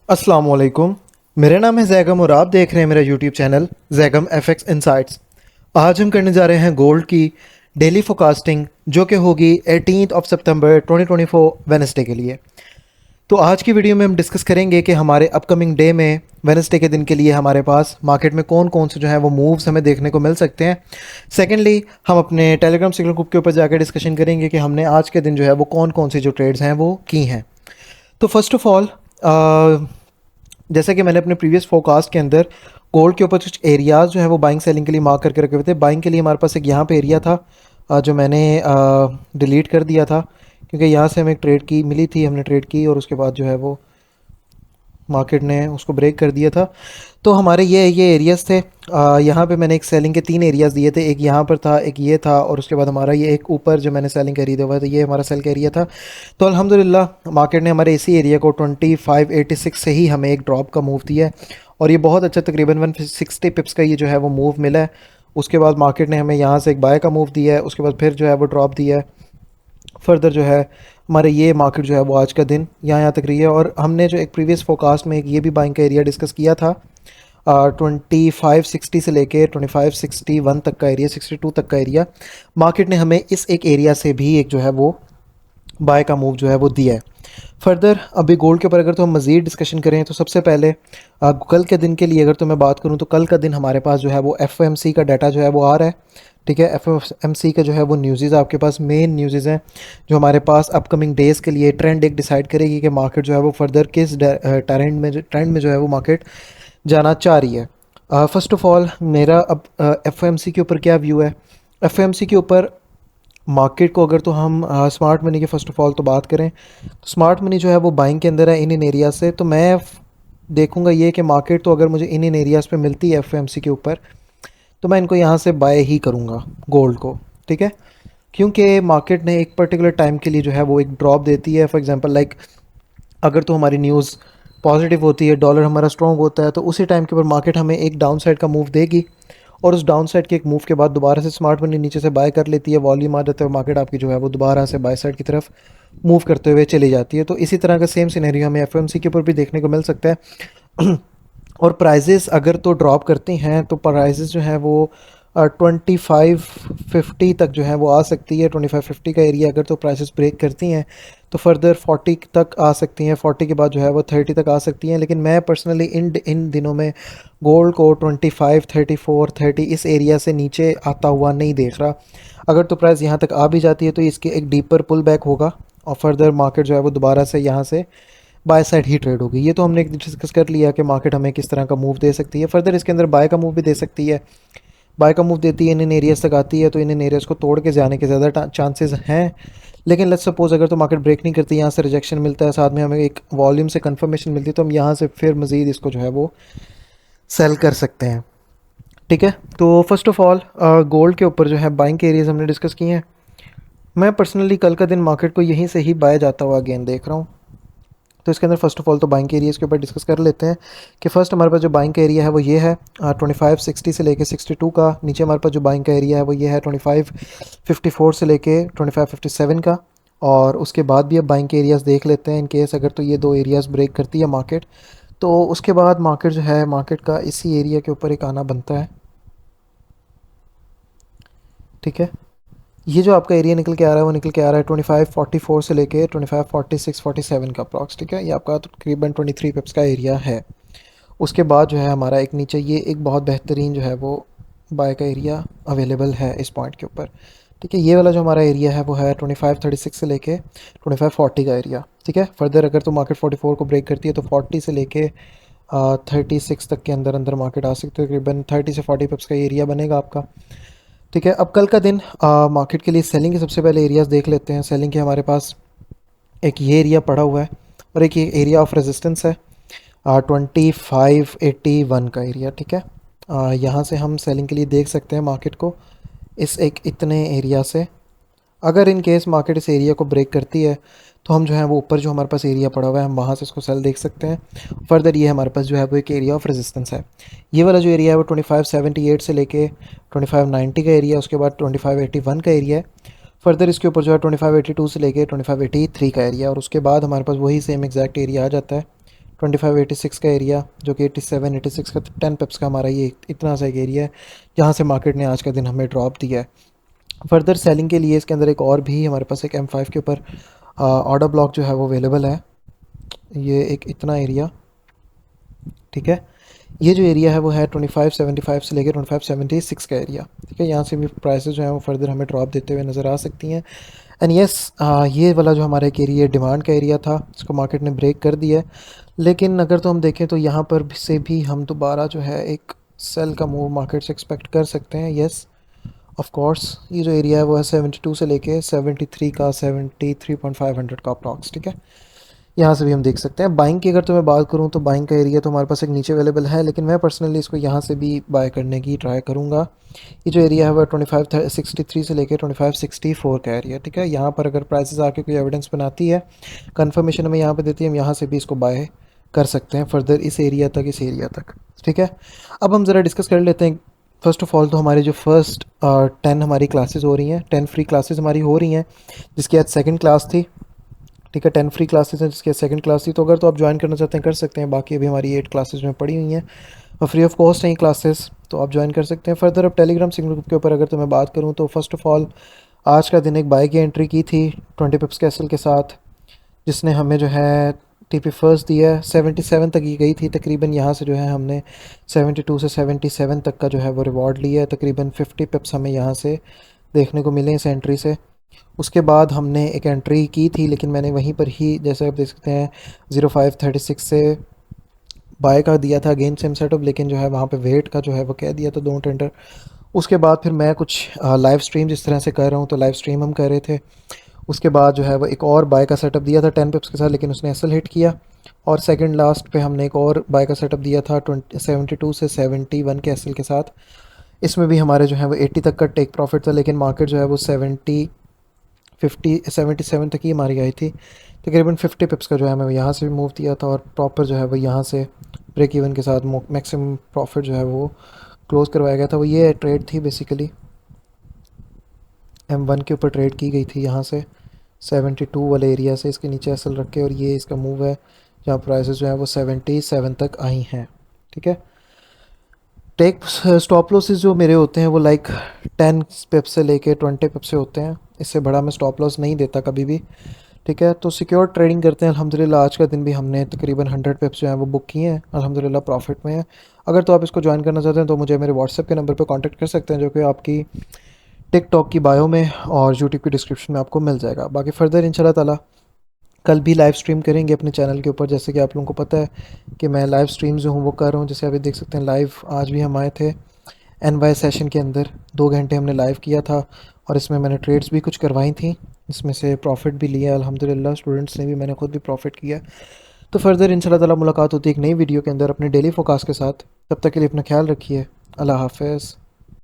अस्सलाम वालेकुम। मेरा नाम है जैगम और आप देख रहे हैं मेरा YouTube channel Zaigham FX insights. आज हम करने जा रहे हैं गोल्ड की डेली फोरकास्टिंग जो कि होगी 18 सितंबर 2024 वेडनेसडे के लिए। तो आज की वीडियो में हम डिस्कस करेंगे कि हमारे अपकमिंग डे में वेडनेसडे के दिन के लिए हमारे पास मार्केट में कौन कौन से जो है वो मूव्स हमें देखने को मिल सकते हैं। सेकेंडली हम अपने टेलीग्राम सिग्नल ग्रुप के ऊपर जाकर डिस्कशन करेंगे कि हमने आज के दिन जो है वो कौन कौन सी जो ट्रेड्स हैं वो की हैं। तो फर्स्ट ऑफ ऑल जैसे कि मैंने अपने प्रीवियस फोरकास्ट के अंदर गोल्ड के ऊपर कुछ एरियाज़ जो है वो बाइंग सेलिंग के लिए मार्क करके रखे हुए थे। बाइंग के लिए हमारे पास एक यहाँ पे एरिया था जो मैंने डिलीट कर दिया था क्योंकि यहाँ से हमें एक ट्रेड की मिली थी, हमने ट्रेड की और उसके बाद जो है वो मार्केट ने उसको ब्रेक कर दिया था। तो हमारे ये एरियाज़ थे। यहाँ पे मैंने एक सेलिंग के 3 एरियाज़ दिए थे, एक यहाँ पर था, एक ये था और उसके बाद हमारा ये एक ऊपर जो मैंने सेलिंग एरिया दिया हुआ था, ये हमारा सेल का एरिया था। तो अल्हम्दुलिल्लाह मार्केट ने हमारे इसी एरिया को 2586 से ही हमें एक ड्रॉप का मूव दिया है और ये बहुत अच्छा तकरीबन 160 पिप्स का ये जो है वो मूव मिला है। उसके बाद मार्केट ने हमें यहाँ से एक बाय का मूव दिया है, उसके बाद फिर जो है वो ड्रॉप दिया है। फर्दर जो है हमारे ये मार्केट जो है वो आज का दिन यहाँ तक रही है। और हमने जो एक प्रीवियस फोरकास्ट में एक ये भी बाइंग का एरिया डिस्कस किया था 2560 से लेके 2561 तक का एरिया, 62 तक का एरिया। मार्केट ने हमें इस एक एरिया से भी एक जो है वो बाय का मूव जो है वो दिया है। फर्दर अभी गोल्ड के ऊपर अगर तो हम मज़ीद डिस्कशन करें तो सबसे पहले कल के दिन के लिए अगर तो मैं बात करूं तो कल का दिन हमारे पास जो है वो एफओएमसी का डाटा जो है वो आ रहा है। ठीक है, एफओएमसी का जो है वो न्यूज़ आपके पास मेन न्यूज़ हैं जो हमारे पास अपकमिंग डेज़ के लिए ट्रेंड एक डिसाइड करेगी कि मार्केट जो है वो फर्दर किस ट्रेंड में जो है वो मार्केट जाना चाह रही है। फ़र्स्ट ऑफ़ ऑल मेरा अब एफओएमसी के ऊपर क्या व्यू है। एफओएमसी के ऊपर मार्केट को अगर तो हम स्मार्ट मनी की फ़र्स्ट ऑफ़ ऑल तो बात करें तो स्मार्ट मनी जो है वो बाइंग के अंदर है इन एरियाज से। तो मैं देखूंगा ये कि मार्केट तो अगर मुझे इन एरियाज़ पे मिलती है एफओएमसी के ऊपर तो मैं इनको यहाँ से बाय ही करूँगा गोल्ड को। ठीक है, क्योंकि मार्केट ने एक पर्टिकुलर टाइम के लिए जो है वो एक ड्रॉप देती है। फॉर एग्जांपल लाइक अगर तो हमारी न्यूज़ पॉजिटिव होती है, डॉलर हमारा स्ट्रॉन्ग होता है, तो उसी टाइम के ऊपर मार्केट हमें एक डाउन साइड का मूव देगी और उस डाउन साइड के एक मूव के बाद दोबारा से स्मार्ट मनी नीचे से बाय कर लेती है, वॉल्यूम आ जाता है, मार्केट आपकी जो है वो दोबारा से बाय साइड की तरफ मूव करते हुए चली जाती है। तो इसी तरह का सेम सिनेरियो हमें एफओएमसी के ऊपर भी देखने को मिल सकता है। और प्राइजेस अगर तो ड्रॉप करती हैं तो प्राइजेस जो हैं वो 2550 तक जो है वो आ सकती है। 2550 का एरिया अगर तो प्राइसेस ब्रेक करती हैं तो फर्दर 40 तक आ सकती हैं, 40 के बाद जो है वो 30 तक आ सकती हैं। लेकिन मैं पर्सनली इन दिनों में गोल्ड को 25 34 30 इस एरिया से नीचे आता हुआ नहीं देख रहा। अगर तो प्राइस यहाँ तक आ भी जाती है तो इसके एक डीपर पुल बैक होगा और फर्दर मार्केट जो है वो दोबारा से यहाँ से बाय साइड ही ट्रेड होगी। ये तो हमने डिस्कस कर लिया कि मार्केट हमें किस तरह का मूव दे सकती है। फर्दर इसके अंदर बाय का मूव भी दे सकती है, बाय का मूव देती है, इन एरियाज़ तक आती है तो इन एरियाज़ को तोड़ के जाने के ज़्यादा चांसेस हैं। लेकिन लेट्स सपोज अगर तो मार्केट ब्रेक नहीं करती, यहाँ से रिजेक्शन मिलता है, साथ में हमें एक वॉल्यूम से कंफर्मेशन मिलती है तो हम यहाँ से फिर मज़ीद इसको जो है वो सेल कर सकते हैं। ठीक है, तो फर्स्ट ऑफ़ ऑल गोल्ड के ऊपर जो है बाइंग के एरियाज़ हमने डिस्कस किए हैं। मैं पर्सनली कल का दिन मार्केट को यहीं से ही बाय जाता हुआ अगेन देख रहा हूँ। तो इसके अंदर फर्स्ट ऑफ ऑल तो बाइंग के एरियाज़ के ऊपर डिस्कस कर लेते हैं कि फ़र्स्ट हमारे पास जो बाइंग का एरिया है वो ये है 2560 से लेके 62 का। नीचे हमारे पास जो बाइंग का एरिया है वो ये है 2554 से लेके 2557 का। और उसके बाद भी अब बाइंग के एरियाज़ देख लेते हैं इन केस अगर तो ये दो एरियाज़ ब्रेक करती है मार्केट तो उसके बाद मार्केट जो है मार्केट का इसी एरिया के ऊपर एक आना बनता है। ठीक है, ये जो आपका एरिया निकल के आ रहा है वो निकल के आ रहा है 2544 से लेके 2546-47 का अप्रॉक्स। ठीक है, ये आपका तकरीबन 23 पिप्स का एरिया है। उसके बाद जो है हमारा एक नीचे ये एक बहुत बेहतरीन जो है वो बाय का एरिया अवेलेबल है इस पॉइंट के ऊपर। ठीक है, ये वाला जो हमारा एरिया है वो है 2536 से लेके 2540 का एरिया। ठीक है, फर्दर अगर तो मार्केट 44 को ब्रेक करती है तो 40 से लेके 36 तक के अंदर अंदर मार्केट आ सकती है, तकरीबन 30 से 40 पिप्स का एरिया बनेगा आपका। ठीक है, अब कल का दिन मार्केट के लिए सेलिंग के सबसे पहले एरियाज़ देख लेते हैं। सेलिंग के हमारे पास एक ये एरिया पड़ा हुआ है और एक ये एरिया ऑफ रेजिस्टेंस है 2581 का एरिया। ठीक है, यहाँ से हम सेलिंग के लिए देख सकते हैं मार्केट को इस एक इतने एरिया से। अगर इन केस मार्केट इस एरिया को ब्रेक करती है तो हम जो है वो ऊपर जो हमारे पास एरिया पड़ा हुआ है हम वहाँ से इसको सेल देख सकते हैं। फर्दर ये हमारे पास जो है वो एक एरिया ऑफ रेजिस्टेंस है। ये वाला जो एरिया है वो 2578 से लेके 2590 का एरिया, उसके बाद 2581 का एरिया है। फर्दर इसके ऊपर जो है 2582 से लेके 2583 का एरिया और उसके बाद हमारे पास वही सेम एग्जैक्ट एरिया आ जाता है 2586 का एरिया, जो कि 87-86 का 10 पिप्स का हमारा ये इतना सा एक एरिया है जहाँ से मार्केट ने आज का दिन हमें ड्रॉप दिया है। फर्दर सेलिंग के लिए इसके अंदर एक और भी हमारे पास एक M5 के ऊपर ऑर्डर ब्लॉक जो है वो अवेलेबल है। ये एक इतना एरिया, ठीक है। ये जो एरिया है वो है 2575 से लेकर 2576 का एरिया, ठीक है। यहाँ से भी प्राइसेस जो हैं वो फर्दर हमें ड्रॉप देते हुए नज़र आ सकती हैं। एंड यस, ये वाला जो हमारा एक एरिया डिमांड का एरिया था, इसको मार्केट ने ब्रेक कर दिया है। लेकिन अगर तो हम देखें तो यहाँ पर से भी हम दोबारा जो है एक सेल का मूव मार्केट से एक्सपेक्ट कर सकते हैं। यस, ऑफ कोर्स ये जो एरिया है वो है 72 से लेके 73 का, 73.500 का अप्रॉक्स, ठीक है। यहाँ से भी हम देख सकते हैं। बाइंग की अगर तो मैं बात करूँ तो बाइंग का एरिया तो हमारे पास एक नीचे अवेलेबल है, लेकिन मैं पर्सनली इसको यहाँ से भी बाय करने की ट्राई करूँगा। ये जो एरिया है वो 2563 से लेकर 2564 का एरिया, ठीक है। यहाँ पर अगर प्राइसेस आके कोई एविडेंस बनाती है, कंफर्मेशन हमें यहाँ पे देती है, हम यहाँ से भी इसको बाय कर सकते हैं फर्दर इस एरिया तक, इस एरिया तक, ठीक है। अब हम ज़रा डिस्कस कर लेते हैं। फ़र्स्ट ऑफ़ ऑल तो हमारे जो फर्स्ट 10 हमारी क्लासेस हो रही हैं, 10 फ्री क्लासेस हमारी हो रही हैं, जिसकी आज सेकंड क्लास थी, ठीक है। 10 फ्री क्लासेस हैं जिसकी सेकंड क्लास थी, तो अगर तो आप ज्वाइन करना चाहते हैं कर सकते हैं। बाकी अभी हमारी 8 क्लासेस में पड़ी हुई हैं और फ्री ऑफ कॉस्ट हैं क्लासेस, तो आप ज्वाइन कर सकते हैं। फर्दर अब टेलीग्राम सिग्नल ग्रुप के ऊपर अगर तो मैं बात करूँ तो फर्स्ट ऑफ़ ऑल आज का दिन एक बाई की एंट्री की थी 20 पिप्स कैसल के साथ, जिसने हमें जो है टीपी फर्स्ट दिया 77 तक ही गई थी तकरीबन। यहाँ से जो है हमने 72 से 77 तक का जो है वो रिवॉर्ड लिया है। तकरीबन 50 पिप्स हमें यहाँ से देखने को मिले इस एंट्री से। उसके बाद हमने एक एंट्री की थी, लेकिन मैंने वहीं पर ही, जैसे आप देख सकते हैं, 0536 से बाय का दिया था अगेन सेम सेटअप, लेकिन जो है वहाँ पे वेट का जो है वो कह दिया था डोंट एंटर। उसके बाद फिर मैं कुछ लाइव स्ट्रीम जिस तरह से कर रहा हूँ तो लाइव स्ट्रीम हम कर रहे थे। उसके बाद जो है वो एक और बाय का सेटअप दिया था 10 पिप्स के साथ, लेकिन उसने एसल हिट किया। और सेकंड लास्ट पे हमने एक और बाय का सेटअप दिया था 72 से 71 के एसल के साथ। इसमें भी हमारे जो है वो 80 तक का टेक प्रॉफिट था, लेकिन मार्केट जो है वो 77 तक ही हमारी आई थी। तकरीबन 50 पिप्स का जो है हमें यहाँ से भी मूव दिया था और प्रॉपर जो है वो यहाँ से ब्रेक इवन के साथ मैक्सिमम प्रॉफिट जो है वो क्लोज करवाया गया था। वो ये ट्रेड थी बेसिकली, M1 के ऊपर ट्रेड की गई थी यहाँ से 72 वाले एरिया से इसके नीचे एसल रख के, और ये इसका मूव है जहाँ प्राइसेस जो है वो 77 तक आई हैं, ठीक है। टेक स्टॉप लॉसेस जो मेरे होते हैं वो लाइक 10 पिप से लेके 20 पिप से होते हैं, इससे बड़ा मैं स्टॉप लॉस नहीं देता कभी भी, ठीक है। तो सिक्योर ट्रेडिंग करते हैं अल्हम्दुलिल्लाह। आज का दिन भी हमने तकरीबन 100 पिप्स जो हैं वो बुक किए हैं, अल्हम्दुलिल्लाह प्रॉफिट में है। अगर तो आप इसको ज्वाइन करना चाहते हैं तो मुझे मेरे व्हाट्सएप के नंबर पर कॉन्टैक्ट कर सकते हैं, जो कि आपकी टिकटॉक की बायो में और यूट्यूब की डिस्क्रिप्शन में आपको मिल जाएगा। बाकी फर्दर इंशाल्लाह ताला कल भी लाइव स्ट्रीम करेंगे अपने चैनल के ऊपर, जैसे कि आप लोगों को पता है कि मैं लाइव स्ट्रीम जो हूँ वो कर रहा हूँ। जैसे अभी देख सकते हैं लाइव आज भी हम आए थे NY सेशन के अंदर, 2 घंटे हमने लाइव किया था और इसमें मैंने ट्रेड्स भी कुछ करवाई थी, इसमें से प्रॉफिट भी लिया अल्हम्दुलिल्लाह। स्टूडेंट्स ने भी, मैंने खुद भी प्रॉफिट किया। तो फर्दर इंशाल्लाह ताला मुलाकात होती है एक नई वीडियो के अंदर अपने डेली फोकास्ट के साथ। तब तक के लिए अपना ख्याल रखिए। अल्लाह हाफ़िज़।